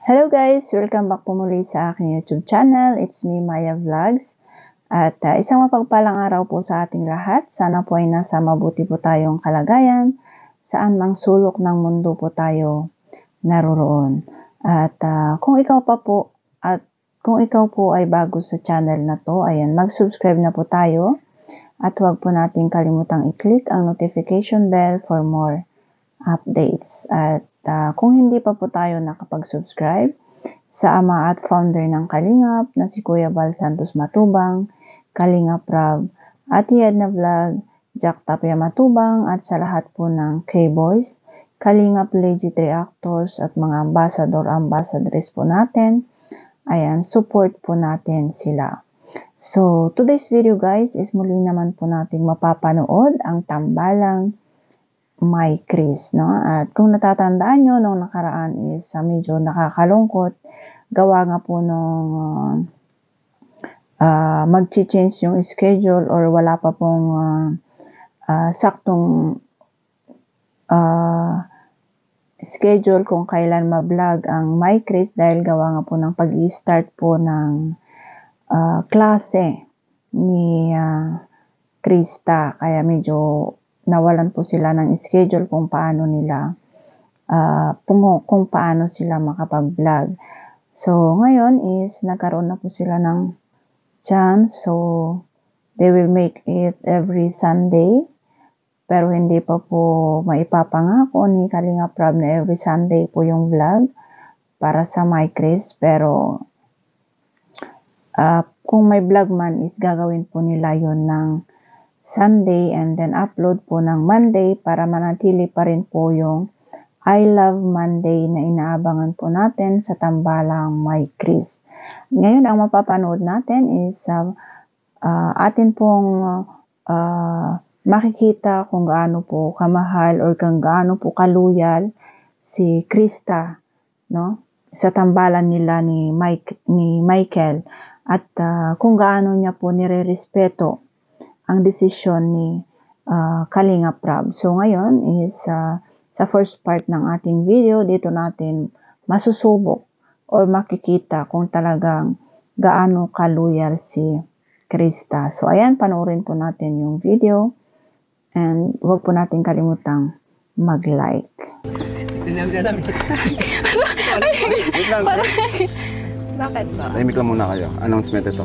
Hello guys! Welcome back po muli sa aking YouTube channel. It's me, Maya Vlogs. At isang mapagpalang araw po sa ating lahat. Sana po ay nasa mabuti po tayong kalagayan. Saan mang sulok ng mundo po tayo naroroon. At kung ikaw po ay bago sa channel na to, ayan, mag-subscribe na po tayo. At huwag po natin kalimutang i-click ang notification bell for more updates. At kung hindi pa po tayo nakapag-subscribe sa ama at founder ng Kalingap na si Kuya Bal Santos Matubang, Kalingap Rab, Ate Edna Vlog, Jack Tapia Matubang at sa lahat po ng K-Boys, Kalingap Legit Reactors at mga ambassadors po natin, ayan, support po natin sila. So, today's video guys is muli naman po natin mapapanood ang tambalang My Chris, no? At kung natatandaan nyo, nung nakaraan is medyo nakakalungkot. Gawa nga po nung mag-change yung schedule or wala pa pong saktong schedule kung kailan ma-vlog ang My Chris dahil gawa nga po ng pag-i-start po ng klase ni Krista. Kaya medyo nawalan po sila ng schedule kung paano sila makapag-vlog. So, ngayon is nagkaroon na po sila ng chance. So, they will make it every Sunday. Pero hindi pa po maipapangako ni Kalingap Rab na every Sunday po yung vlog para sa My Chris. Pero, kung may vlog man is gagawin po nila yon ng Sunday and then upload po ng Monday para manatili pa rin po yung I Love Monday na inaabangan po natin sa tambalang My Chris. Ngayon, ang mapapanood natin is atin pong makikita kung gaano po kamahal or kung gaano po kaluyal si Krista, no? Sa tambalan nila ni Michael at kung gaano niya po nire-respeto ang desisyon ni Kalingap Rab. So ngayon is sa first part ng ating video, dito natin masusubok or makikita kung talagang gaano kaluyal si Krista. So ayan, panoorin po natin yung video and huwag po natin kalimutang mag-like. Bakit ba? Tahimik lang muna kayo. Announcement ito.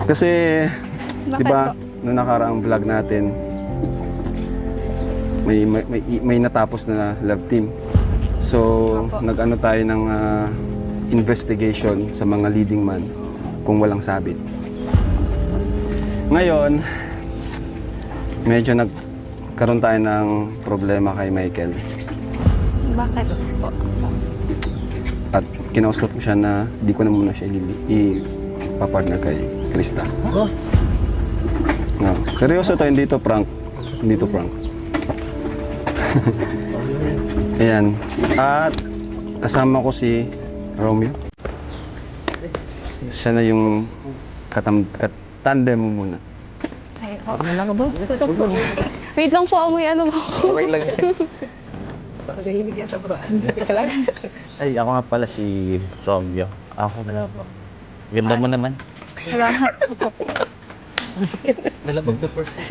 Kasi, di ba, noong nakaraang vlog natin, may natapos na love team. So, nag-ano tayo ng investigation sa mga leading man kung walang sabit. Ngayon, medyo nagkaroon tayo ng problema kay Michael. Bakit po? At kinausap ko siya na di ko na muna siya ipapartner kay Krista. No. Seryoso to, hindi to prank. Hindi to prank. Ayan. At kasama ko si Romeo. Siya na yung tandem mo muna. Ay, wait lang po, amoy ano po. Wait lang. Nakahilig yan sa bro. Ay, ako nga pala si Romeo. Ako na po. Ganda mo naman. Salamat po. Nalabag the person.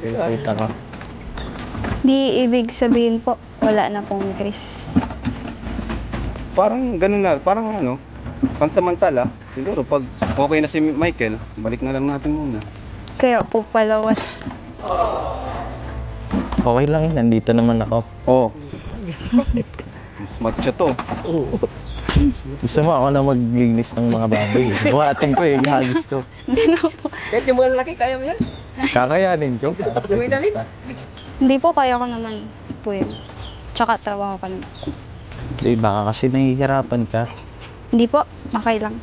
Kita ko. Di ibig sabihin po, wala na pong Chris. Parang ganun na, parang ano, pansamantala. Siguro pag okay na si Michael, balik na lang natin muna. Kaya po palawas. Okay lang, nandito naman ako. Oo. Mas matcha to. Gusto mo ako na maglinis ng mga baboy. Buhatin ko eh, hagis ko. Hindi na po. Kahit yung mga lalaki, kaya mo yan? Kakayanin ko. Hindi po, kaya ko naman po yun. Tsaka trabaho pa naman. Di, baka kasi nahihirapan ka. Hindi po, okay lang.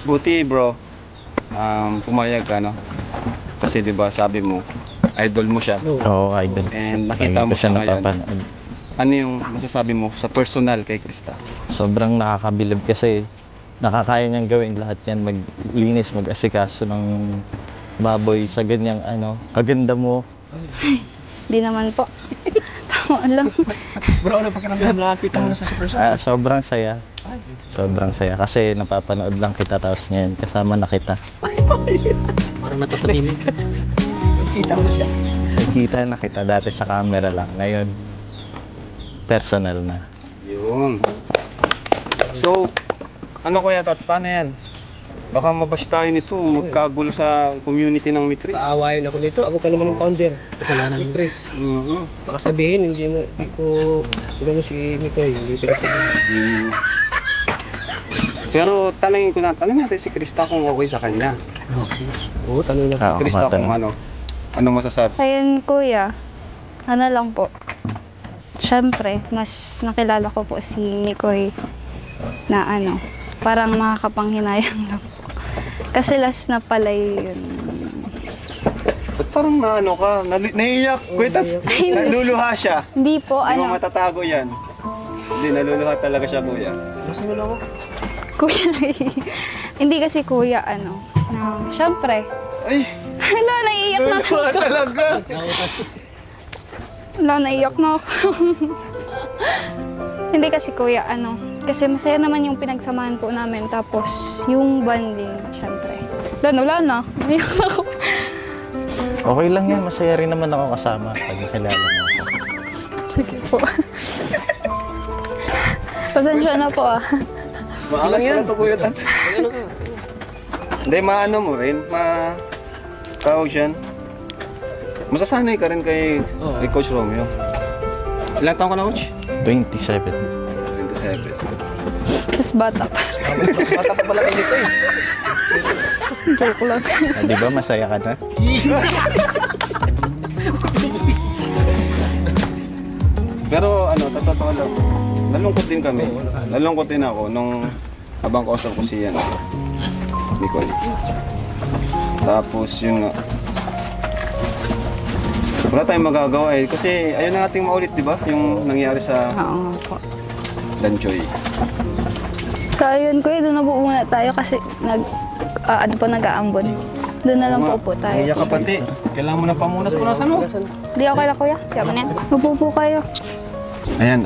Buti bro, pumayag ka, no? Kasi diba sabi mo, idol mo siya. Oo, idol. And nakita mo siya ngayon. napapanood. Ano yung masasabi mo sa personal kay Krista? Sobrang nakakabilib kasi nakakaya niyang gawin lahat yan. Maglinis, mag-asikaso ng baboy sa ganyang ano. Kaganda mo. Hindi naman po. Alam. Bro, ano pakiramdam na nakita mo na sa Super Shop? Sobrang saya. Sobrang saya. Kasi napapanood lang kita tapos ngayon kasama na kita. Parang natatanim. Kita mo na siya. Nakita na kita dati sa camera lang. Ngayon, personal na. Yun. So, ano kuya Tots, paano yan? Baka mabash tayo nito, magkagulo sa community ng Mitris. Aawayin ako nito. Ako pa naman ang founder. Kasalanan ni Chris. Baka sabihin, hindi ko gano'n si Mikoy. Hindi pinagsabihin. Pero tanongin natin si Krista kung okay sa kanya. Oo, tanong na. Krista kung ano masasabi? Ayun, kuya. Ano lang po. Siyempre, mas nakilala ko po si Mikoy na ano, parang makakapanghinayang lang po. Kasi last na pala yun. Ba't parang naano ka? Naiiyak? Kuya Tots, naluluha siya. Hindi po, Hindi mo ano, matatago yan. Hindi, naluluha talaga siya kuya. Masa mo lang ako? kuya, hindi kasi kuya, ano, siyempre, Ay! hala, naiiyak na ako. Naluluha talaga! Wala, naiyak na ako. Hindi kasi kuya, ano, kasi masaya naman yung pinagsamahan po namin. Tapos, yung bonding, syempre. Wala na. Naiyak na ako. Okay lang yan. Masaya rin naman ako kasama pag nakilala mo ako. Sige po. Pasensya na po ah. Maangas pala ito kuya Tots. Hindi, maano mo rin. Tawag siyan. Masasanay ka rin kay Coach Romeo. Ilang taon ka na, Coach? 27. 27. Tapos bata pa. Bata pa pala kayo nito eh. Joke lang. Di ba masaya ka na? Pero ano, sa totoo lang, nalungkot din kami. Nalungkot din ako nung habang kausap ko si Nicole. Tapos yun nga, wala tayong magagawa eh. Kasi ayaw na nating maulit, di ba? Yung nangyari sa Oo nga po. Lanchoy. So ayun kuya, doon na po muna tayo kasi nag-aambon. Doon na lang po tayo. Iyak ka pati. Kailangan mo ng pamunas-punasan mo. Hindi okay lang kuya. Kaya mo na yan. Upo po kayo. Ayan,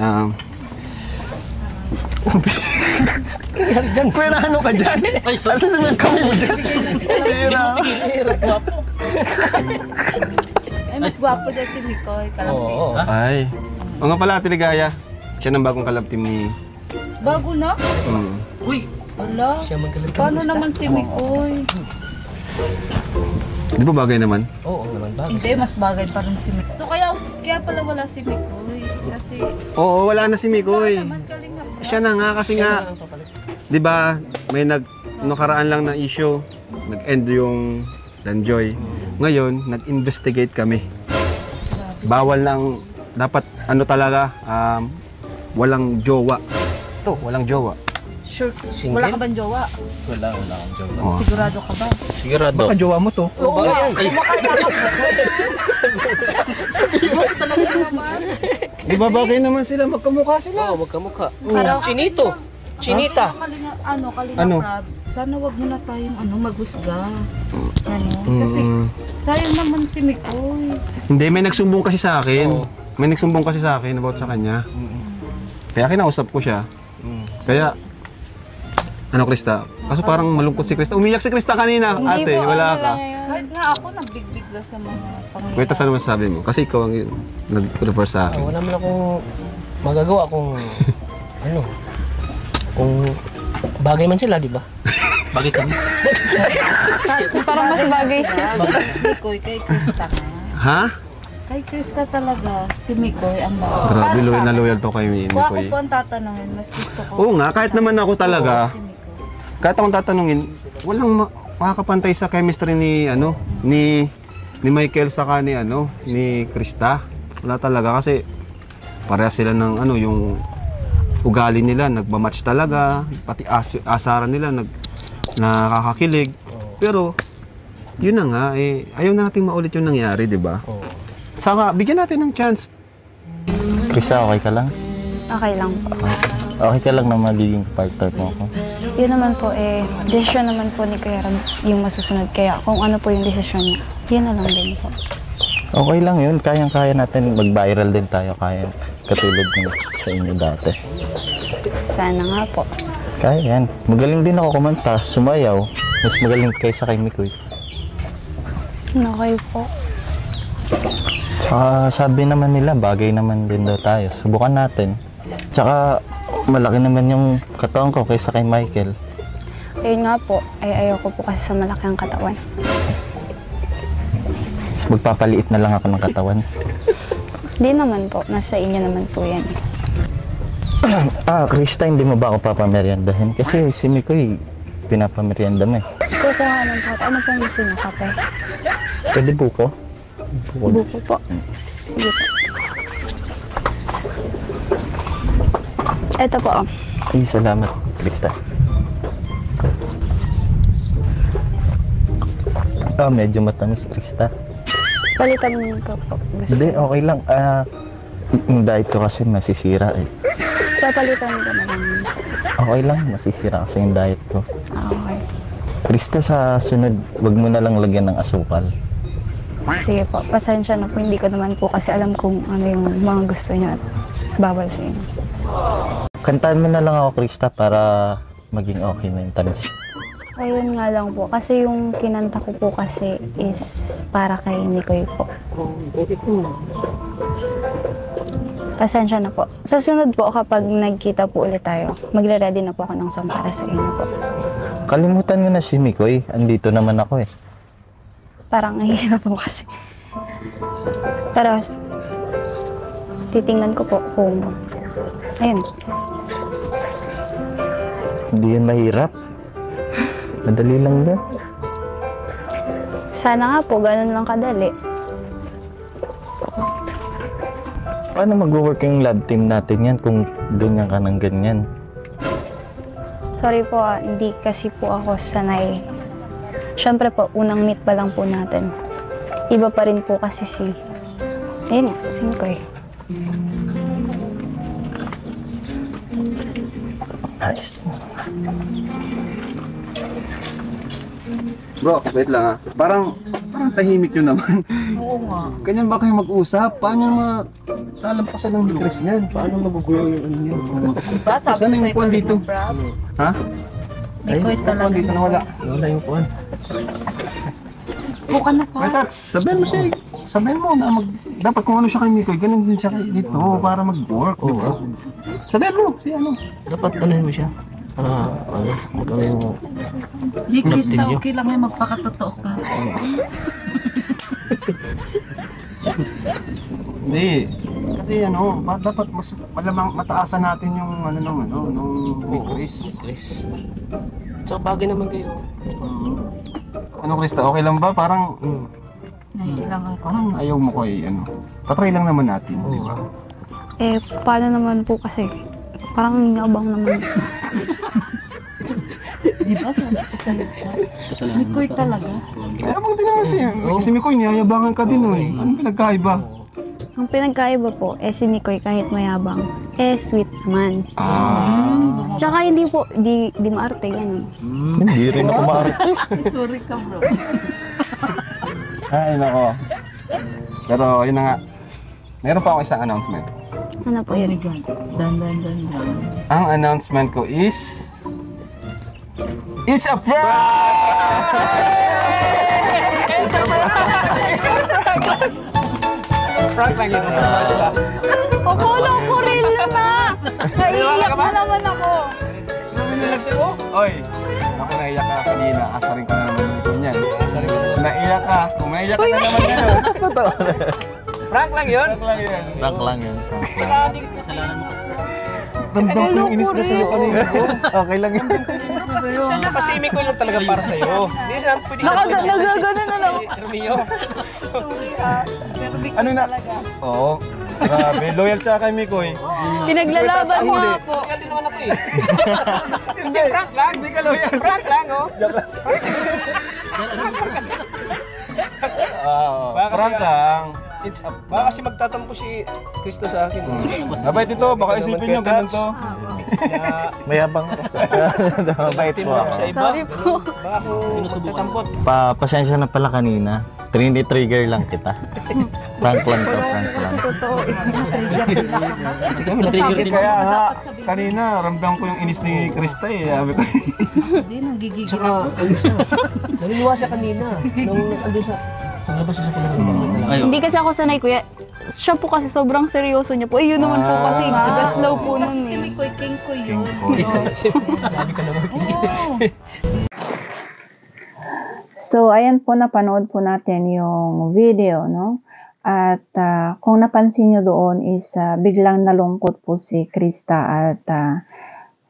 Diyan. Kuya, ano ka dyan? Ay, sorry. Sasabihin kami mo dyan. Ay, mas gwapo dyan si Mikoy, kalapit. Oo. Ay. O nga pala, Ate Ligaya. Siya ng bagong kalab team ni... Bago na? Uy! Ala, Siya magaling ka. paano naman si Mikoy? Di ba bagay naman? Oo, naman ba? Hindi, mas bagay pa rin si Mikoy. So kaya pala wala si Mikoy. Kasi, Oo, wala na si Mikoy. naman galing na. Siya na nga kasi nga, di ba, may nakaraan lang na issue, nag-end yung Lanjoy. Ngayon, nag-investigate kami. Bawal lang, dapat ano talaga, walang jowa. Ito, walang jowa. Sure, Single? wala ka bang jowa? Wala akong jowa. Oh. Sigurado ka ba? Sigurado. Baka jowa mo to. Oo nga, Ay. talaga naman. Di ba bagay naman sila, magkamukha sila. Oo, magkamukha. Parang- Chinito. Chinita. Kalinga Ano? Prab, sana wag mo na tayong maghusga. Kasi sayang naman si Mikoy. Hindi, may nagsumbong kasi sa akin. Oo. May nagsumbong kasi sa akin about sa kanya. Kaya kinausap ko siya. Kaya, ano Krista? Kaso parang malungkot si Krista. Umiyak si Krista kanina, Hindi ate. po, Wala ano ka. lang yun. Kahit nga ako nagbig-bigla sa mga pangyayari. Wait, ano masasabi mo? Kasi ikaw ang nag-refer sa akin. Wala man akong magagawa kung ano. Kung bagay man sila, di ba? Bagay kami. So, parang mas bagay siya. Mikoy kay Krista nga. Ha? Kay Krista talaga, si Mikoy ang bagay. Grabe, Para sa na akin, loyal to kay kung ako Mikoy. po ang tatanungin, mas gusto ko. Oo nga, kahit naman ako talaga, Si Mikoy. kahit akong tatanungin, walang makakapantay sa chemistry ni, ni Michael saka ni Krista. Wala talaga kasi parehas sila ng yung ugali nila, nagmamatch talaga, pati asaran nila, nakakakilig. Pero, yun na nga, ayaw na natin maulit yung nangyari, di ba? Saka, bigyan natin ng chance. Krista, okay ka lang? Okay lang po. Okay ka lang na magiging partner mo ako? Yun naman po desisyon naman po ni Kuya Rab yung masusunod. Kaya kung ano po yung desisyon niya, yun na lang din po. Okay lang yun. Kayang-kaya natin mag-viral din tayo. Kaya katulad ng sa inyo dati. Sana nga po. Kaya yan. Magaling din ako kumanta, sumayaw. Mas magaling kaysa kay Mikoy. Okay po. Tsaka sabi naman nila, bagay naman din daw tayo. Subukan natin. Tsaka malaki naman yung katawan ko kaysa kay Michael. Ayun nga po, ay ayoko po kasi sa malaki ang katawan. Mas magpapaliit na lang ako ng katawan. Hindi naman po, nasa inyo naman po yan. Krista, hindi mo ba ako papameryandahin? Kasi si Mikoy, pinapameryanda mo eh. Kukuha ng po. Ano pong gusto niyo, kape? Pwede buko? Buko po. Sige po. Ito po. Ay, salamat, Krista. Medyo matamis, Krista. Palitan mo ko po. Gusto. Hindi, okay lang. Yung diet ko kasi masisira eh. Papalitan ko na lang. Okay lang, masisira kasi yung diet ko. Okay. Krista, sa sunod, wag mo na lang lagyan ng asukal. Sige po. Pasensya na po. Hindi ko naman po kasi alam kung ano yung mga gusto niyo at bawal sa inyo. Kantahan mo na lang ako, Krista, para maging okay na yung tamis. Ayun nga lang po. Kasi yung kinanta ko po kasi is para kay Mikoy po. Pasensya na po. Sa sunod po, kapag nagkita po ulit tayo, magre-ready na po ako ng song para sa inyo po. Kalimutan mo na si Mikoy. Andito naman ako eh. Parang nahihirap po kasi. Pero, titingnan ko po kung... Ayun. Hindi yan mahirap. Madali lang din. Sana nga po, ganun lang kadali. Paano mag-work yung lab team natin yan kung ganyan ka ng ganyan? Sorry po, hindi kasi po ako sanay. Siyempre po, unang meet pa lang po natin. Iba pa rin po kasi si... Ayun nga, si Mikoy. Nice. Bro, wait lang Parang tahimik yun naman. Oo nga. Ganyan ba kayo mag-usap? Paano lalampasan ng ni Chris niyan? Paano magugulo yung ano niyan? Diba, sabi Saan ko yung sa'yo kwan dito? Brad. Ha? Mikoy talaga. Dito na wala. Wala yung kuhan. Buka na pa. Wait, Tats, sabihin mo siya. Sabihin mo na dapat kung ano siya kay Mikoy, ganun din siya dito para mag-work. Oo. Sabihin mo, si ano. Dapat anuhin mo siya. Para magkano yung... Di, Krista, okay lang yan. Magpakatotoo ka. Hindi. Kasi dapat mas malamang mataasan natin yung nung kay Chris. So, bagay naman kayo. Ano, Krista, okay lang ba? Parang Nahilang ako. parang ayaw mo ko Patry lang naman natin, di ba? Eh, paano naman po kasi? Parang yabang naman. Di ba, sabi ko sa'yo. Mikoy talaga. Kaya bang din naman si Mikoy, niyayabangan ka din Anong pinagkaiba? Ang pinagkaiba po, si Mikoy kahit mayabang, sweet man. Tsaka hindi po, di maarte, ganun. Hindi rin ako maarte. Sorry ka, bro. Ay, nako. Pero, yun na nga. Meron pa akong isang announcement. Ano po yun? Dan. Ang announcement ko is... It's a prank! It's a prank! Prank lang yun. Akala ko rin na! Naiiyak na naman ako. Oy, ako naiyak ka kanina. Asarin ka na naman ito niyan. Naiyak ka. Kung naiyak ka na naman ngayon. Totoo. Prank lang yun? Prank lang yan. Prank lang yun. Ramdam ko yung inis na sa'yo kanina. Okay lang yun. Siya na kasi Mikoy lang talaga para sa'yo. Hindi siya pwede ka Nagaganon na lang. Romeo. Sorry pero Mikoy Ano na? talaga. Oo. Grabe. Loyal siya kay Mikoy. Pinaglalaban mo nga po. Kaya din naman ako eh. Hindi. Prank lang. Hindi ka loyal. Prank lang oh. Prank lang. It's a Baka kasi magtatampo si Kristo sa akin. Mabait ito. Baka isipin nyo ganun to. Kaya Mayabang. Mabait team po ako ako. sa iba. Sorry po. Baka ako magtatampot. Pasensya na pala kanina. Trigger lang kita. Prank lang to, prank lang. Totoo, na-trigger din ako. Kami na-trigger din. Kaya nga, kanina, ramdam ko yung inis ni Krista eh. Sabi ko, Hindi, nanggigigil Saka, ako. ano siya, naluluwa siya kanina. Nung andun siya, naglabas siya sa pinag-alala. Hindi kasi ako sanay, kuya. Siya po kasi sobrang seryoso niya po. Yun naman po kasi slow po nun Kasi si eh. Mikoy, king ko yun. Sabi ka naman. So, ayan po, napanood po natin yung video, no? At kung napansin nyo doon is biglang nalungkot po si Krista at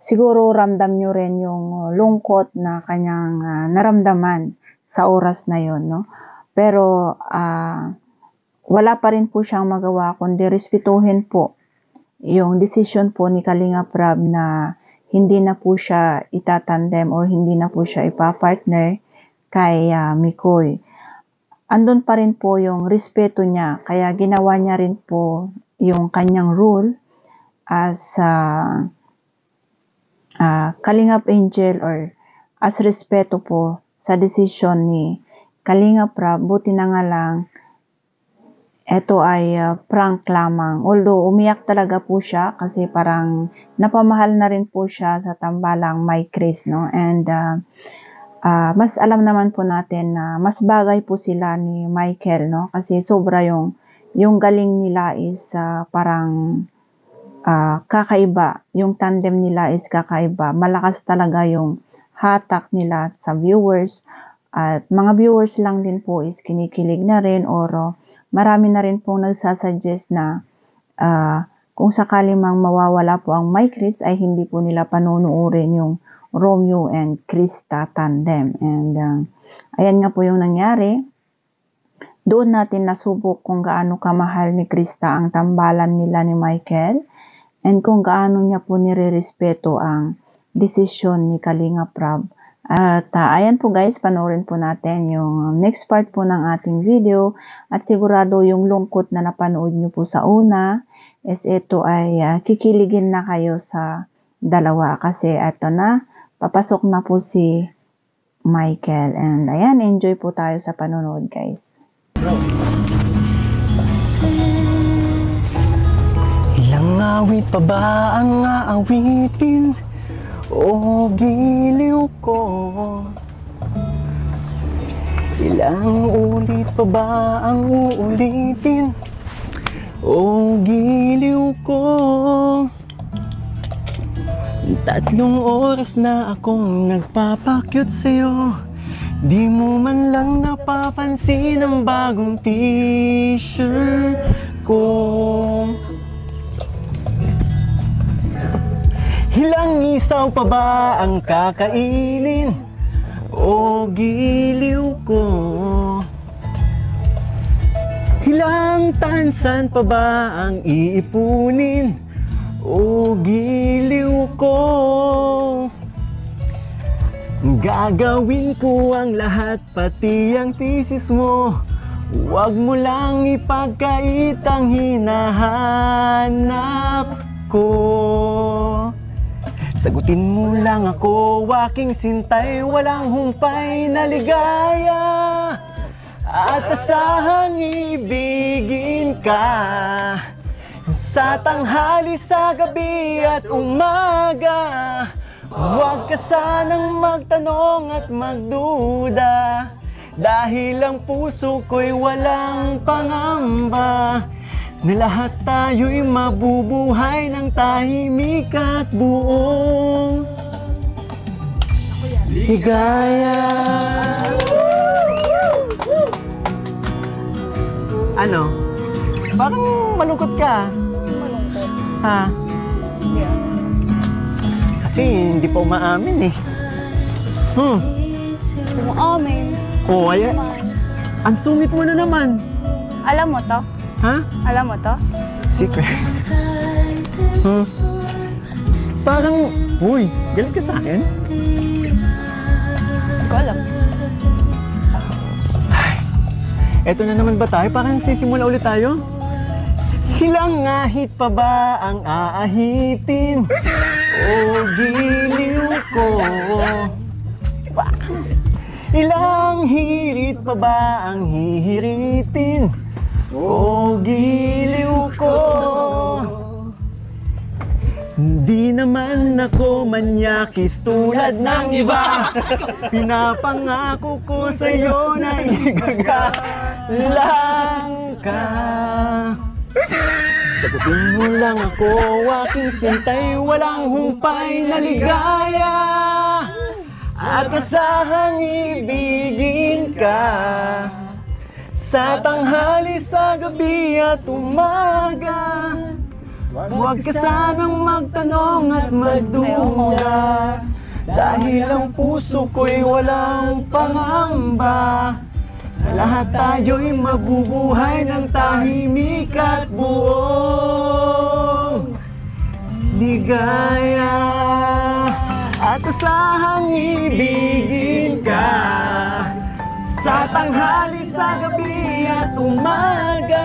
siguro ramdam nyo rin yung lungkot na kanyang naramdaman sa oras na yon, no? Pero wala pa rin po siyang magawa kundi respetuhin po yung decision po ni Kalinga Prab na hindi na po siya itatandem or hindi na po siya ipapartner kay Mikoy. Andun pa rin po yung respeto niya, kaya ginawa niya rin po yung kanyang rule as Kalingap Angel or as respeto po sa desisyon ni Kalinga Prab. Buti na nga lang, ito ay prank lamang. Although umiyak talaga po siya kasi parang napamahal na rin po siya sa tambalang May Chris, no? And mas alam naman po natin na mas bagay po sila ni Michael, no? Kasi sobra yung galing nila is parang kakaiba. Yung tandem nila is kakaiba. Malakas talaga yung hatak nila sa viewers. At mga viewers lang din po is kinikilig na rin or marami na rin pong nagsasuggest na kung sakali mang mawawala po ang May Chris ay hindi po nila panunuurin yung Romeo and Krista tandem. And ayan nga po yung nangyari. Doon natin nasubok kung gaano kamahal ni Krista ang tambalan nila ni Michael and kung gaano niya po nire-respeto ang desisyon ni Kalinga Prab. At ayan po guys, panoorin po natin yung next part po ng ating video at sigurado yung lungkot na napanood nyo po sa una is ito ay kikiligin na kayo sa dalawa kasi eto na, papasok na po si Michael. And ayan, enjoy po tayo sa panonood guys. Ilang awit pa ba ang aawitin o giliw ko? Ilang ulit pa ba ang uulitin o giliw ko? 3 oras na akong nagpapakyut sa'yo, di mo man lang napapansin ang bagong t-shirt ko. Ilang isaw pa ba ang kakainin o giliw ko? Ilang tansan pa ba ang iipunin o giliw ko? Gagawin ko ang lahat, pati ang thesis mo. Huwag mo lang ipagkait ang hinahanap ko. Sagutin mo lang ako, aking sintay, walang humpay na ligaya. At asahang ibigin ka sa tanghali, sa gabi at umaga. Huwag ka sanang magtanong at magduda, dahil ang puso ko'y walang pangamba na lahat tayo'y mabubuhay ng tahimik at buong ligaya. Ano? Parang malungkot ka. Malungkot. Ha? Hindi ah. Kasi hindi pa umaamin eh. Amen. Oh, ayan. Ang sungit mo na naman. Alam mo to? Ha? Alam mo to? Secret. Parang, uy, galit ka sa akin? Hindi ko alam. Eto na naman ba tayo? Parang sisimula ulit tayo? Ilang ahit pa ba ang aahitin o giliw ko? Ilang hirit pa ba ang hihiritin O giliw ko. Hindi naman ako manyakis tulad ng iba. Pinapangako ko sa'yo na igagalang ka. Sagutin mo lang ako, aking sintay, walang humpay na ligaya. At asahang ibigin ka sa tanghali, sa gabi at umaga. Huwag ka sanang magtanong at magduda, dahil ang puso ko'y walang pangamba. Lahat tayo'y mabubuhay ng tahimik at buong ligaya. At asahang ibigin ka sa tanghali, sa gabi at umaga.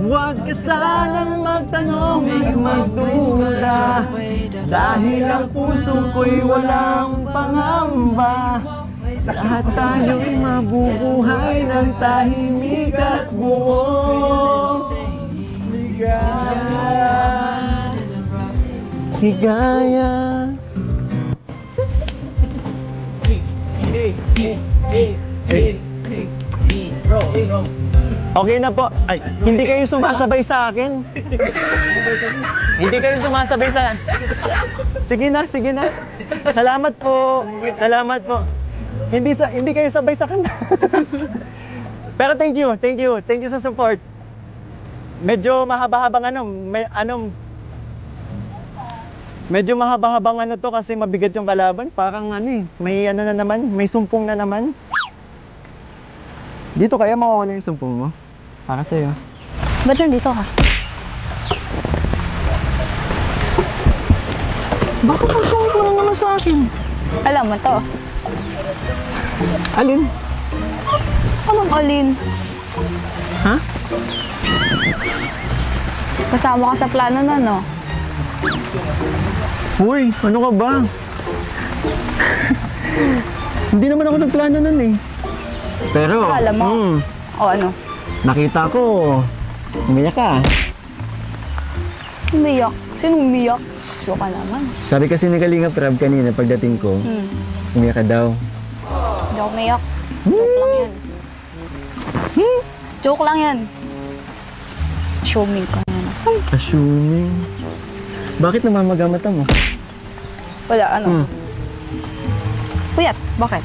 Huwag ka sanang magtanong at magduda, dahil ang puso ko'y walang pangamba. Lahat tayo'y mabubuhay ng tahimik at buong ligaya. Higaya. Okay na po. Ay, hindi kayo sumasabay sa akin. Hindi kayo sumasabay sa... Sige na, sige na. Salamat po. Salamat po. Hindi kayo sabay sa kanta. Pero thank you sa support. Medyo mahaba-habang medyo mahaba-habang to kasi mabigat yung kalaban. Parang may na naman, may sumpong na naman. Dito kaya mawawala yung sumpong mo? Para sa'yo. Ba't nandito ka? Bakit ang sungko na naman sa akin? Alam mo to. Alin? Anong alin? Ha? Kasama ka sa plano na, no? Uy, ano ka ba? Hindi naman ako nagplano nun eh. Pero, Alam mo. O ano? nakita ko, umiyak ka. Umiyak? Sino umiyak? So ka naman. Sabi kasi ni Kalingap Rab kanina pagdating ko, umiyak ka daw. Hindi ako umiyak. Joke lang yan. Joke lang yan. Assuming ka na. Assuming. Bakit namamagamata mo? Wala, ano? Puyat. Bakit?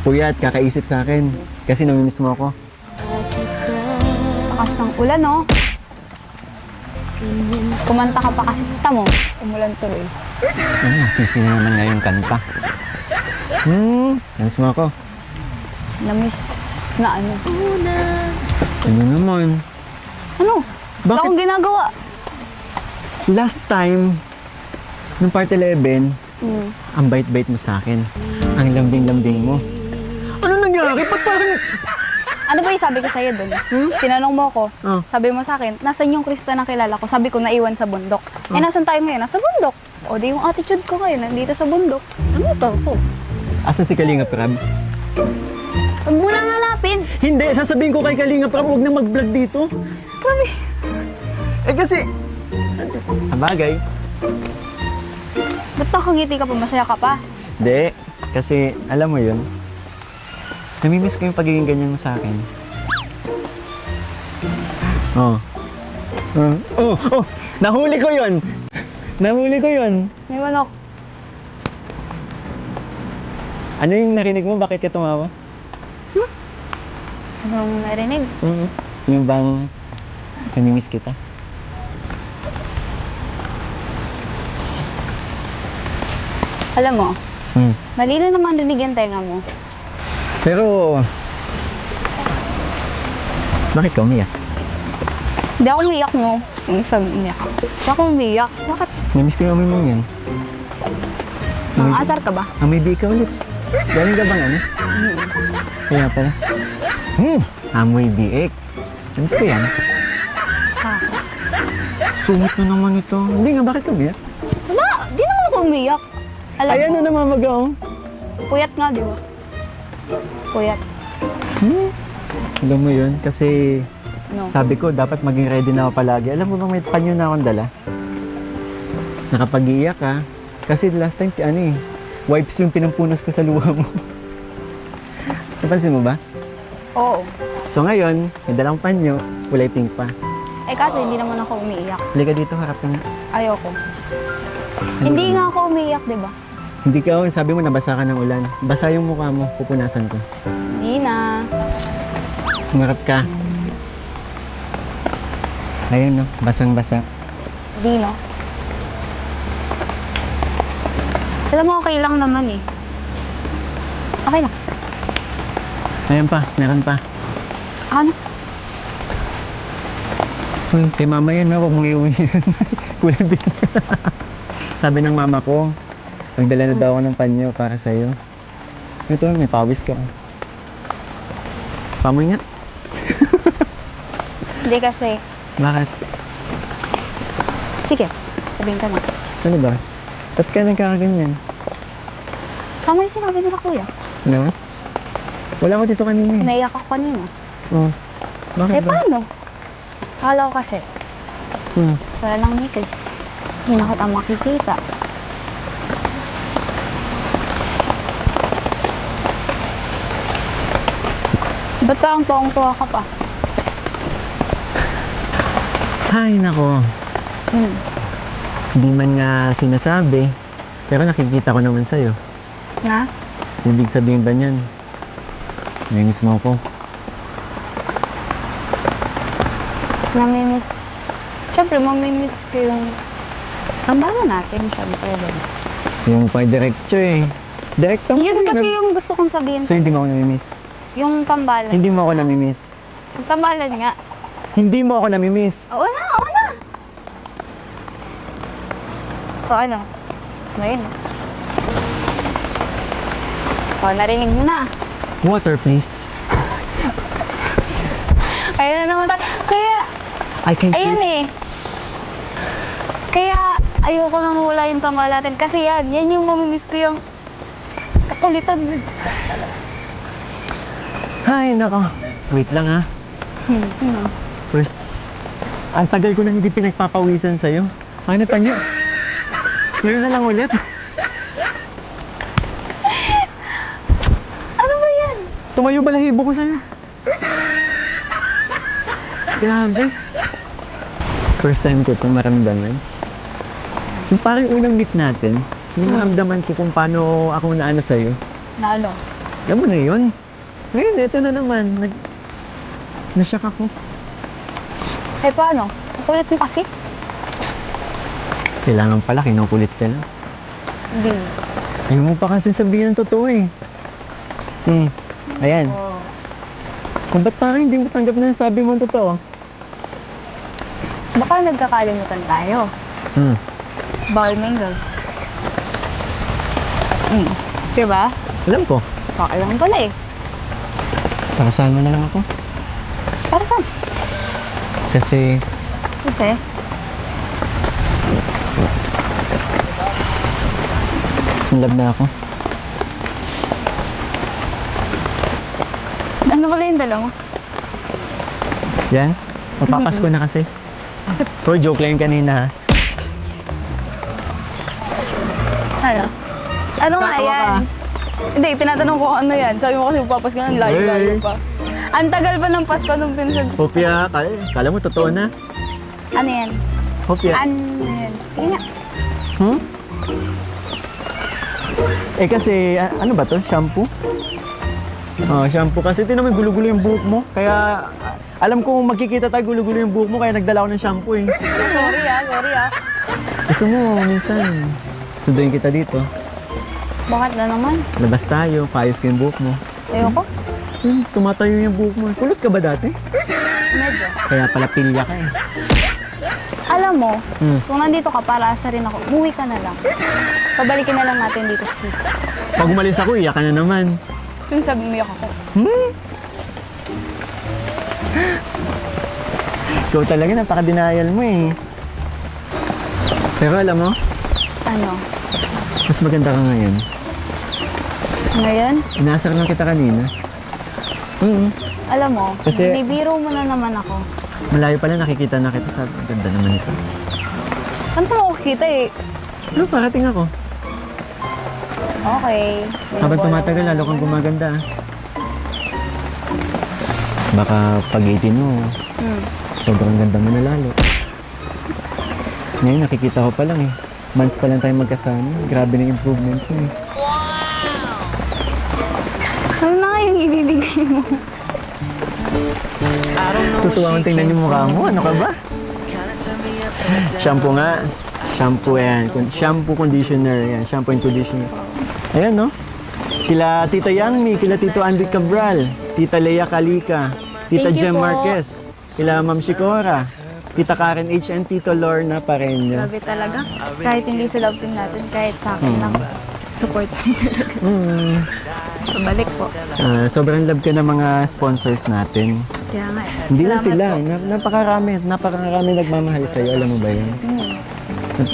Puyat, kakaisip sa akin. Kasi namimiss mo ako. Takas ng ulan, no? Kumanta ka pa kasi kita mo. Umulan tuloy. Nasisi na naman ngayong kanta. Namiss mo ako. Namiss na ano? Ano naman? Ano? Wala akong ginagawa. Last time, nung part 11, ang bait-bait mo sa akin. Ang lambing-lambing mo. Ano nangyari? Ba't parang... Ano ba yung sabi ko sa'yo dun? Tinanong mo ako. Sabi mo sa akin, nasan yung Krista na kilala ko? Sabi ko, naiwan sa bundok. Eh, nasan tayo ngayon? Nasa bundok. O, di yung attitude ko ngayon, nandito sa bundok. Ano to? Asan si Kalingap Rab? Huwag mo nang hanapin. Hindi, sasabihin ko kay Kalingap Rab, huwag na mag-vlog dito. Mami. Eh kasi... Sa bagay. Ba't nakangiti ka pa? Masaya ka pa? Hindi, kasi alam mo yun, namimiss ko yung pagiging ganyan mo sa akin. Nahuli ko yun! Nahuli ko yun! May manok. Ano yung narinig mo? Bakit ka tumawa? Anong narinig? Yung bang namimiss kita? Alam mo, mali na naman rinig yung tenga mo. Pero... Bakit ka umiyak? Hindi ako umiyak mo. Yung sabi umiyak ako. Hindi ako umiyak. Bakit? Namiss ko yung amoy mo yan. Asar ka ba? Amoy bi ka ulit. Galing ka bang ano? Kaya pala. Amoy biik. Namiss ko yan. Sungit na naman ito. Hindi nga, bakit ka umiyak? Wala, di naman ako umiyak. Alam Ayan mo, na namamaga oh. puyat nga, di ba? Puyat. Alam mo yun, kasi No. Sabi ko, dapat maging ready na ako palagi. Alam mo ba, may panyo na akong dala? Nakapag-iiyak ka. Kasi last time, wipes yung pinampunos ko sa luha mo. Napansin mo ba? Oo. So ngayon, may dalang panyo, kulay pink pa. Eh kaso hindi naman ako umiiyak. Halika dito, harap ka nga. Ayoko. Hindi nga ako umiiyak, di ba? Hindi ka, sabi mo nabasa ka ng ulan. Basa yung mukha mo, pupunasan ko. Hindi na. Humarap ka. Ayun no, basang-basa. Hindi no. Alam mo, okay lang naman eh. Okay lang. Ayan pa, meron pa. Ano? Uy, kay mama yan, no? Huwag mong iuwi yun. Kulay pink. Sabi ng mama ko, magdala na daw ako ng panyo para sa'yo. Ito, may pawis ka. Pamoy nga. Hindi kasi. Bakit? Sige, sabihin ka na. Ano ba? Ba't ka nagkakaganyan? Tama yung sinabi nila kuya. Ano? Wala ko dito kanina eh. Naiyak ako kanina. Oh. Bakit Eh ba? paano? Akala ko kasi, wala lang ni Chris. Hindi na kita makikita. Ba't parang tuwang-tuwa ka pa? Ay, nako. Hindi man nga sinasabi, pero nakikita ko naman sa'yo. Na? Ibig sabihin ba niyan? Namimiss mo ako. Namimiss. Siyempre, mamimiss ko yung tambalan natin, siyempre. Yung pa-diretso eh. Direkto mo. Yun kasi yung gusto kong sabihin. So hindi mo ako namimiss? Yung tambalan. Hindi mo ako namimiss? Yung tambalan nga. Hindi mo ako namimiss? Oo na, oo na. O ano? Ano yun? O, narinig mo na. Water, please. Ayun na naman tayo. Kaya, I can ayun eh. Kaya, ayoko nang wala yung tama natin. Kasi yan yung mamimiss ko yung kakulitan. Ay, nako. Wait lang ha. First, ang tagal ko na hindi pinagpapawisan sa'yo. Ano pa niyo? Ngayon na lang ulit. Ano ba yan? Tumayo balahibo ko sa'yo. Grabe. First time ko itong maramdaman. Yung parang unang meet natin, yung maramdaman ko kung paano ako naano sa'yo. Na ano? Alam mo na yun. Ngayon, ito na naman. Nashock ako. Eh paano? Kulit mo kasi? Kailangan pala, kinukulit ka lang. Hindi. Ayaw mo pa kasi sabihin ng totoo eh. Ayan. Kung ba't parang hindi mo tanggap na sabi mo ang totoo? Baka nagkakalimutan tayo. Bawal mingle. Diba? Alam ko. Okay lang pala eh. Para saan mo na lang ako? Para saan? Kasi Kasi? in love na ako. Ano pala yung dala mo? Yan. Mapapasko na kasi. Pero joke lang yung kanina ha. Ano? Ano nga Tatawa yan? ka. Hindi, tinatanong ko ano yan. Sabi mo kasi magpapas ka ng layo-layo pa. Ang tagal pa ng Pasko nung pinsan. Hopya, kala mo totoo na. Ano yan? Hopya. Ano yan? Sige nga. Eh kasi, ano ba to? Shampoo? Oh, shampoo. Kasi tinan mo, gulo-gulo yung buhok mo. Kaya, alam ko magkikita tayo gulo-gulo yung buhok mo, kaya nagdala ako ng shampoo eh. Sorry ah. Gusto mo, minsan, sunduin kita dito. Bakit na naman? Labas tayo, paayos ko yung buhok mo. Ayoko. Tumatayo yung buhok mo. Kulot ka ba dati? Medyo. Kaya pala pilya ka eh. Alam mo, kung nandito ka, para asa rin ako, umuwi ka na lang. Pabalikin na lang natin dito si... Pag umalis ako, iyak ka na naman. Yung sabi mo yak ako. Ikaw talaga, napaka-denial mo eh. Pero alam mo, Ano? mas maganda ka ngayon. Ngayon? Inaasar lang kita kanina. Alam mo, Kasi- bibiro mo na naman ako. Malayo pala nakikita na kita. Sabi, ganda naman ito. Saan pa ako kita eh? Ano, parating ako. Okay. Habang tumatagal, lalo kang gumaganda. Baka pag 18 mo, sobrang ganda mo na lalo. Ngayon, nakikita ko pa lang eh. Months pa lang tayo magkasama. Grabe na improvements mo eh. Ano na nga yung ibibigay mo? Tutuwa kong tingnan yung mukha mo. Ano ka ba? Shampoo nga. Shampoo yan. Shampoo conditioner yan. Shampoo and conditioner. Ayan no? Kila Tita Yangmi, kila Tito Andy Cabral, Tita Lea Calica, Tita Thank you Jem po. Marquez, kila Ma'am Shikora, Tita Karen H. and Tito Lorna Pareño. Grabe talaga. Kahit hindi sa love team natin, kahit sa akin lang. Support talaga. Pabalik po. Sobrang love ka ng mga sponsors natin. Kaya nga. Hindi lang salamat sila, po. napakarami nagmamahal sa'yo. Alam mo ba yun?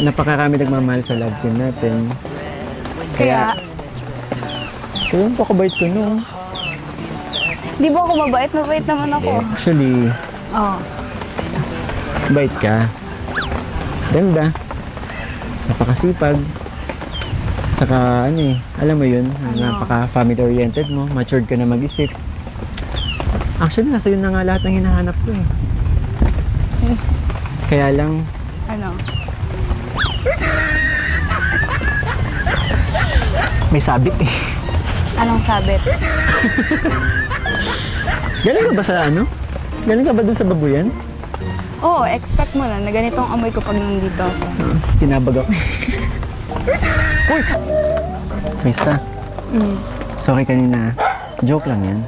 Napakarami nagmamahal sa love team natin. Kaya, Kaya pakabait ko no. di ba ako mabait? Mabait naman ako. Actually, Oo. bait ka. Ganda. Napakasipag. Saka ano eh, alam mo yun, napaka-family oriented mo, matured ka na mag-isip. Actually, nasa yun na nga lahat ng hinahanap ko eh. Kaya lang, Ano? may sabit eh. Anong sabit? Galing ka ba sa ano? Galing ka ba dun sa babuyan? Oo, expect mo na ganitong amoy ko pag nandito ako. Kinabag ako. Uy! Mista, sorry kanina. Joke lang yan.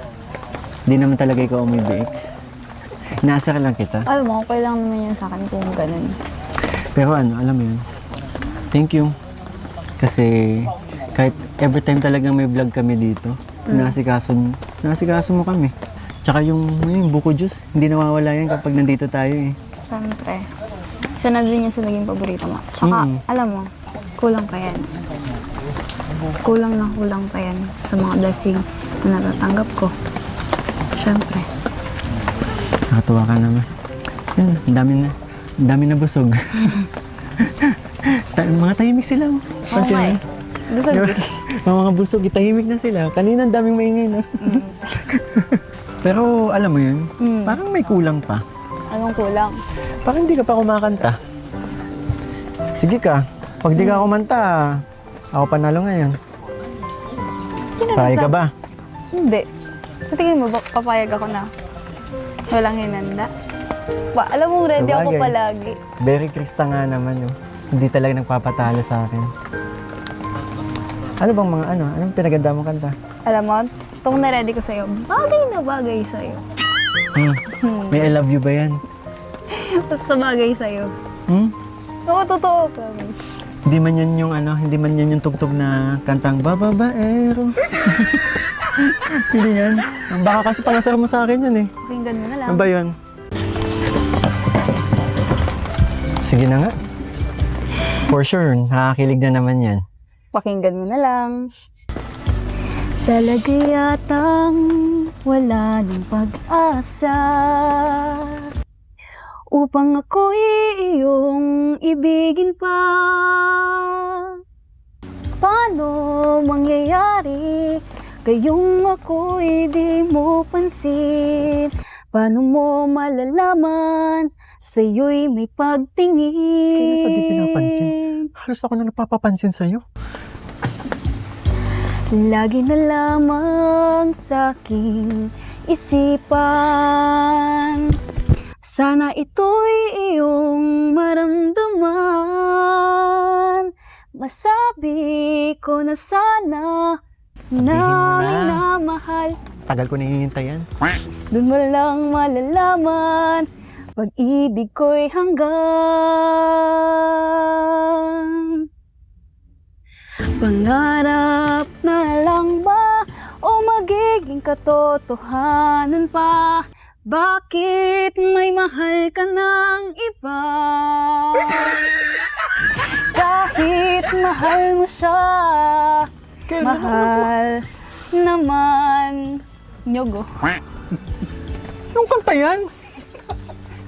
Di naman talaga ikaw umibiik. Inaasar lang kita. Alam mo, okay lang naman yun sa akin kung ganun. Pero ano, alam mo yun. Thank you. Kasi kahit every time talagang may vlog kami dito, nasikaso mo kami. Tsaka yung buko juice, hindi nawawala yan kapag nandito tayo eh. Siyempre. Isa na din yan sa naging paborito mo. Tsaka, alam mo, kulang pa yan. Kulang pa yan sa mga blessing na natatanggap ko. Siyempre. Nakatuwa ka naman. Yan, ang dami na busog. Mga tahimik sila. Oo nga eh. Busog eh. Mga busog, tahimik na sila. Kanina ang daming maingay na. Pero alam mo yun, parang may kulang pa. Anong kulang? Parang hindi ka pa kumakanta. Sige ka, pag di ka kumanta, ako panalo ngayon. Payag ka ba? Hindi. Sa tingin mo, papayag ako na walang hinanda? Alam mo, ready ako Sabagay. palagi. Very Krista nga naman yun. Hindi talaga nagpapatalo sa akin. Ano bang mga anong pinaganda mo kanta? Alam mo, itong na-ready ko sa'yo, bagay na bagay sa'yo. May I love you ba yan? Basta bagay sa'yo. Oo, totoo, promise. Hindi man yan yung tugtog na kantang bababaero. Hindi yan. Baka kasi pangasar mo sa akin yun eh. Pakinggan mo na lang. Ano ba yun? Sige na nga. For sure, nakakakilig na naman yan. Pakinggan mo na lang. Talaga yatang wala ng pag-asa upang ako'y iyong ibigin pa. Paano mangyayari kayong ako'y di mo pansin? Paano mo malalaman sa'yo'y may pagtingin? Kaya pa di pinapansin. Halos ako na napapapansin sa'yo. Lagi na lamang sa aking isipan, sana ito'y iyong maramdaman. Masabi ko na sana Sabihin mo na na. minamahal. Tagal ko nahihintay yan. Doon mo lang malalaman pag-ibig ko'y hanggang. Pangarap na lang ba o magiging katotohanan pa? Bakit may mahal ka ng iba? Kahit mahal mo siya, mahal naman. Nyogo. Anong kanta yan?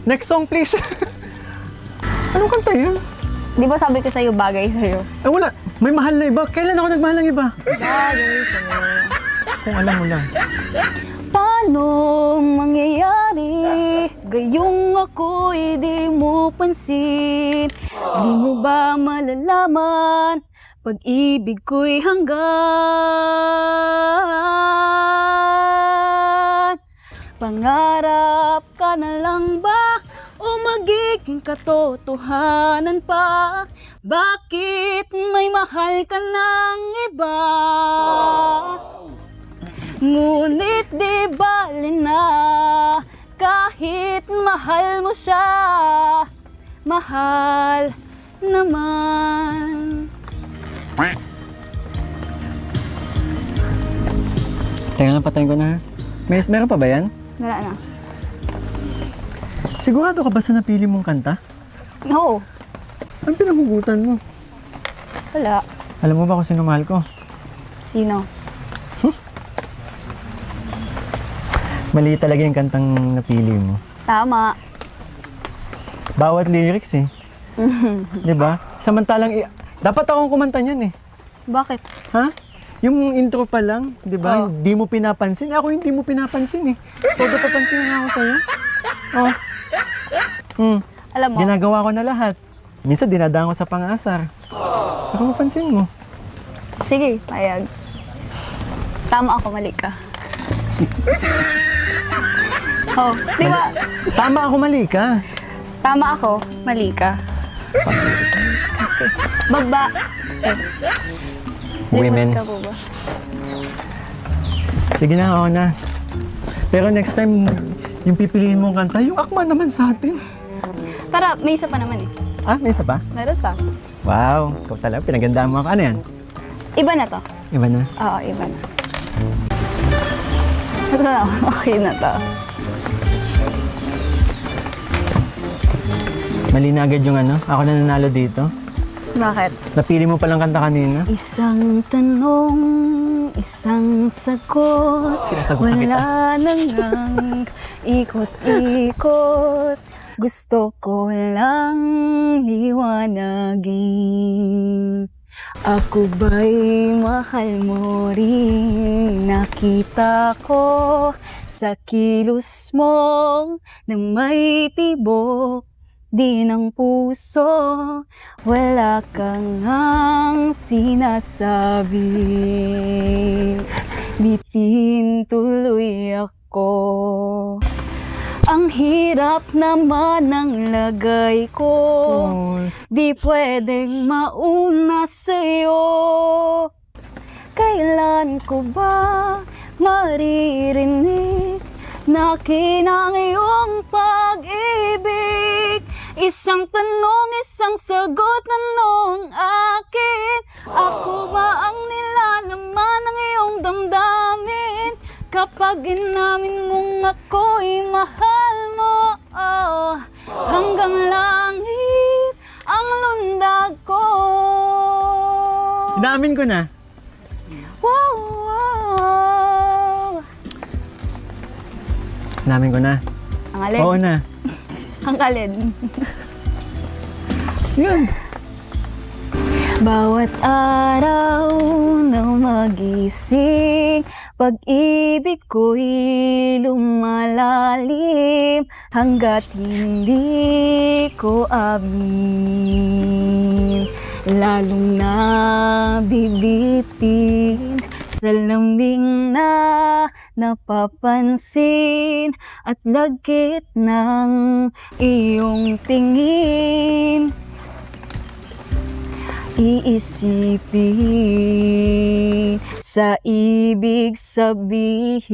Next song, please. Anong kanta yan? Di ba sabi ko sa'yo, bagay sa'yo? Eh, wala. May mahal na iba. Kailan ako nagmahal ng iba? Bagay sa'yo. Kung alam mo lang. Paano mangyayari? Gayong ako'y di mo pansin. Di mo ba malalaman? Pag-ibig ko'y hanggan. Pangarap ka na lang ba? O magiging katotohanan pa? Bakit may mahal ka ng iba? Ngunit di bali na kahit mahal mo siya, mahal naman. Teka lang, patayin ko na. Meron pa ba yan? Wala na. Sigurado ka ba sa napili mong kanta? No. Ang pinanghugutan mo? Wala. Alam mo ba kung sino mahal ko? Sino? Mali talaga yung kantang napili mo. Tama. Bawat lyrics eh. Di ba? Samantalang, dapat akong kumanta niyan eh. Bakit? Ha? Yung intro pa lang, di ba? Oh. Hindi mo pinapansin. Ako hindi mo pinapansin eh. Todo papansin na ako sa'yo. Oh. Alam mo, Ginagawa ko na lahat. Minsan dinadaan ko sa pang-asar. Ako mapansin mo. sige, payag. Tama ako, mali ka. Oh, di ba? Tama ako, mali ka. Tama ako, mali ka. Okay. Baba. Eh. Women. Limot ka po ba? Sige na, ako na. Pero next time, yung pipiliin mong kanta, yung akma naman sa atin. Para, may isa pa naman eh. Ah, may isa pa? Meron pa. Wow, ikaw talaga, pinagandaan mo ako. Ano yan? Iba na to. Iba na. Oo, iba na. Ito na, okay na to. Mali na agad yung ano, ako na nanalo dito. Bakit? Napili mo palang kanta kanina. Isang tanong, isang sagot. Sinasagot na kita. Wala na ngang ikot-ikot. Gusto ko lang liwanagin. Ako ba'y mahal mo rin? Nakita ko sa kilos mo na may tibok di ng puso. Wala kang ang sinasabi. Bitin tuloy ako. Ang hirap naman ng lagay ko. Di pwedeng mauna sa'yo. Kailan ko ba maririnig na kinang iyong pag-ibig? Isang tanong, isang sagot na nung akin. Ako ba ang nilalaman ng iyong damdamin? Kapag inamin mong ako'y mahal mo, oh, hanggang langit ang lundag ko. Inamin ko na. Wow, wow. Inamin ko na. Ang alin? Oo na. Ang alin? Yun. Bawat araw na magising, pag-ibig ko'y lumalalim hanggat hindi ko aminin. Lalong nabibitin sa lambing na napapansin at lagkit ng iyong tingin. Iisipin sa ibig sabihin.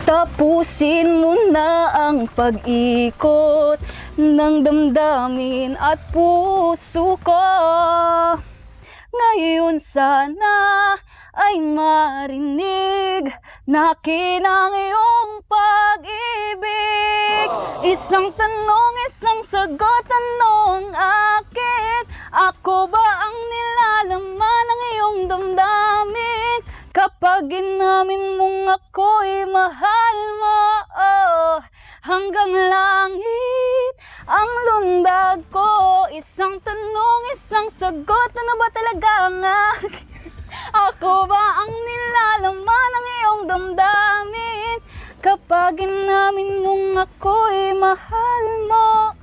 Tapusin mo na ang pag-ikot ng damdamin at puso ko. Ngayon sana ay marinig na kinang iyong pag-ibig. Isang tanong, isang sagot, tanong akin. Ako ba ang nilalaman ng iyong damdamin? Kapag inamin mong ako'y mahal mo, hanggang langit ang lundag ko. Isang tanong, isang sagot, ano ba talaga ang akin? Ako ba ang nilalaman ng iyong damdamin? Kapag inamin mong ako'y mahal mo,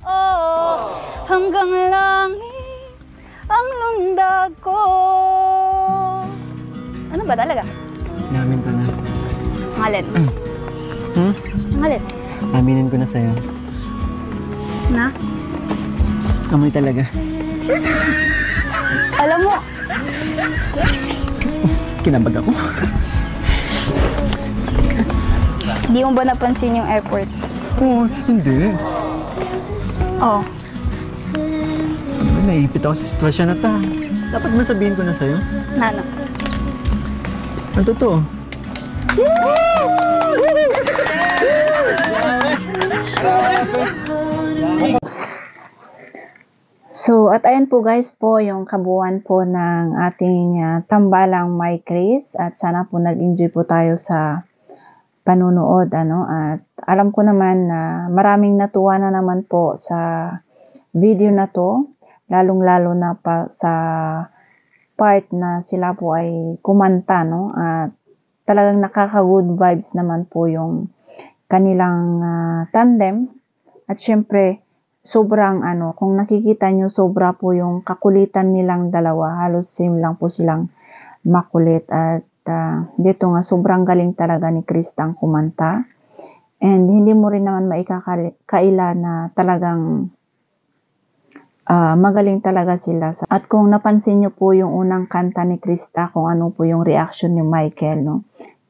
hanggang langit ang lundag ko. Ano ba talaga? Namin ko na. Ngalit. Hmm? Ngalit. Aminin ko na sa'yo. Na? Amoy talaga. Alam mo, Kinabag ako. di mo ba napansin yung effort? Oo, hindi. Oo. Naipit ako sa sitwasyon na ta. Dapat masabihin ko na sa'yo. Nano? Ang totoo. So, at ayan po guys po yung kabuuan po ng ating tambalang My Chris, at sana po nag-enjoy po tayo sa panunood, at alam ko naman na maraming natuwa na naman po sa video na to, lalong-lalo na pa sa part na sila po ay kumanta, at talagang nakaka-good vibes naman po yung kanilang tandem. At syempre, sobrang kung nakikita nyo, sobra po yung kakulitan nilang dalawa. Halos same lang po silang makulit. At dito nga, sobrang galing talaga ni Kristang kumanta. And hindi mo rin naman maikakaila na talagang magaling talaga sila. At kung napansin nyo po yung unang kanta ni Krista, kung ano po yung reaction ni Michael,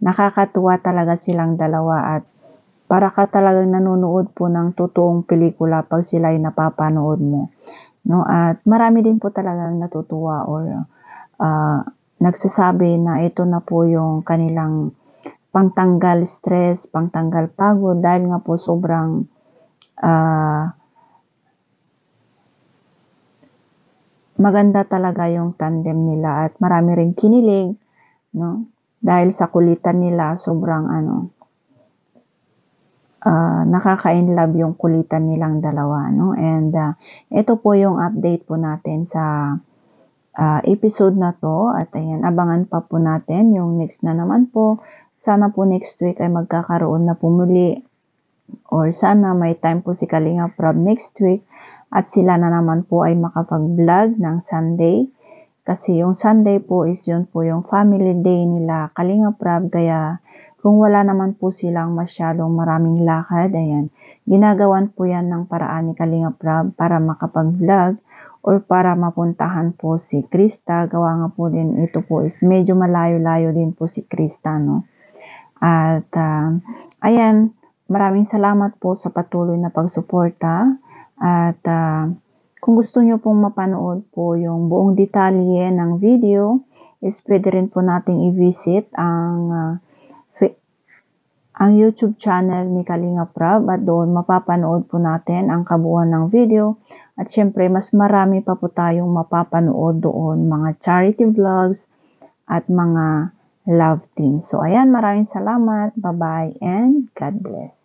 nakakatuwa talaga silang dalawa, at para ka talagang nanonood po ng totoong pelikula pag sila ay napapanood mo. At marami din po talagang natutuwa or nagsasabi na ito na po yung kanilang pangtanggal stress, pangtanggal pagod, dahil nga po sobrang maganda talaga yung tandem nila, at marami ring kinilig, dahil sa kulitan nila, sobrang nakaka-inlove yung kulitan nilang dalawa, and ito po yung update po natin sa episode na to. At ayan, abangan pa po natin yung next na naman po. Sana po next week ay magkakaroon na pumuli, or sana may time po si Kalinga Prab next week, at sila na naman po ay makapag-vlog ng Sunday, kasi yung Sunday po is yun po yung family day nila Kalinga Prab. Kaya kung wala naman po silang masyadong maraming lakad, ayan, ginagawan po yan ng paraan ni Kalinga Prab para makapag-vlog or para mapuntahan po si Krista. Gawa nga po din, ito po is medyo malayo-layo din po si Krista, At ayan, maraming salamat po sa patuloy na pagsuporta. At kung gusto nyo pong mapanood po yung buong detalye ng video, is pwede rin po nating i-visit ang YouTube channel ni Kalinga Prab, at doon mapapanood po natin ang kabuuan ng video. At syempre, mas marami pa po tayong mapapanood doon, mga charity vlogs at mga love team. So ayan, maraming salamat. Bye-bye and God bless.